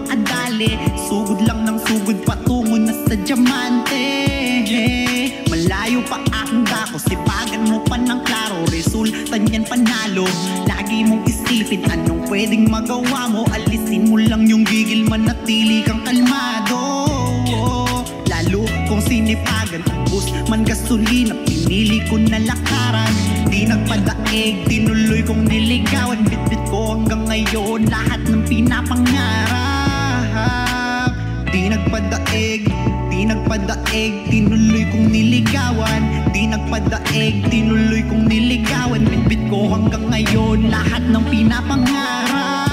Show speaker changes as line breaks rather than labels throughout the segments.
makadali. Sugod lang ng sugod patungo na sa diamante. Malayo pa aking dako, sipagan mo pa ng klaro. Resulta niyan panalo. Lagi mong isipin anong pwedeng magawa mo. Alisin mo lang yung gigil, manatili kang kalmado. Lalo kung sinipagan, ubos man gasolina, pinili ko na lakaran. Di nagpadaig, tinuloy kong niligawan. Bitbit ko hanggang ngayon lahat ng pinapangarap. Di nagpadaig, tinuloy kong niligawan. Di nagpadaig, tinuloy kong niligawan. Bitbit ko hanggang ngayon lahat ng pinapangarap.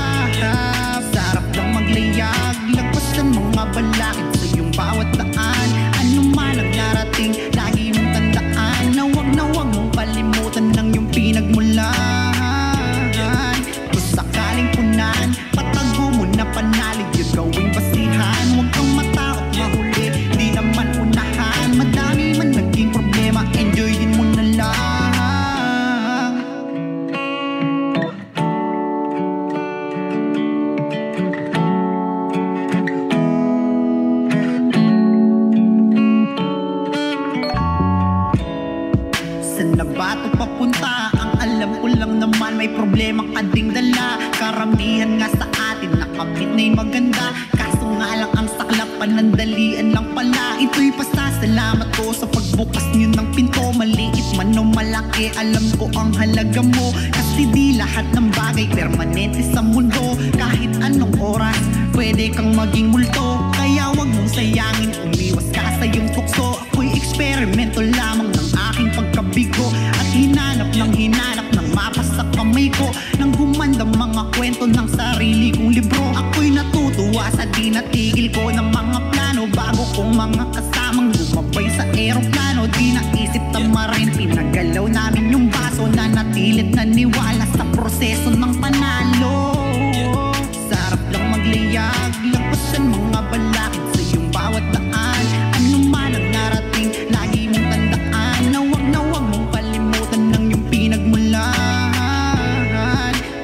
Sarap lang maglayag, lagpasan mga balakid sa iyong bawat daan. Ano man ang narating, lagi mong tandaan na wag mong kalimutan ng iyong pinagmulan. Kung sakaling punan, patago mo na panalig yun gawing basihan. Huwag kang matakot mahuli, di naman unahan. Madami man naging problema, enjoy din mo na lang. Saan na ba ito papunta? Ang alam ko lang naman may problema ka ding dala. Karamihan nga sa atin nakamit na'y maganda, kaso nga lang ang saklap panandalian lang pala. Ito'y pasasalamat ko sa pagbukas niyo ng pinto. Maliit man o malaki, alam ko ang halaga mo. Kasi di lahat ng bagay permanente sa mundo. Kahit anong oras, pwede kang maging multo. Kaya wag mong sayangin, umiwas ka sa iyong tukso. Ako'y eksperimento lamang ng aking pagkabigo. At hinanap ng mapa sa kamay ko. Nang gumanda mga kwento ng sarili kong libro. Ako'y natutuwa sa di natigil ko ng mga plano. Bago kong mga kasamang lumabay sa eroplano. Di naisip tamarin, pinagalaw namin yung baso. Na natilit na niwala sa proseso ng panalo. Sarap lang maglayag, lagpasan mga balakid sa iyong bawat daan. Ano man ang narating, lagi mong tandaan na wag mong kalimutan ng iyong pinagmulan.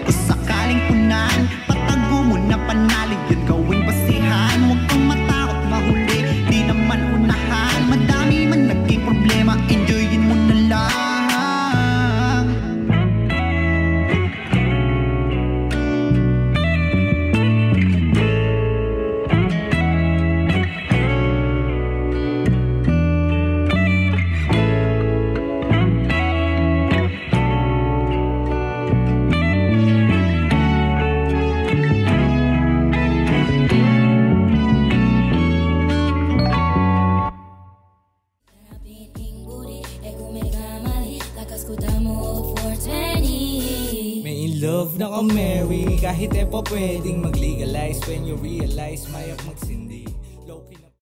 Kung sakaling punan, patago mo na panalig yun gawing basihan. Huwag kang matakot mahuli, di naman unahan. Madami man naging problema, enjoy din mo na lang.
Love na ka-marry, kahit pa pwedeng mag-legalize. When you realize, mayak magsin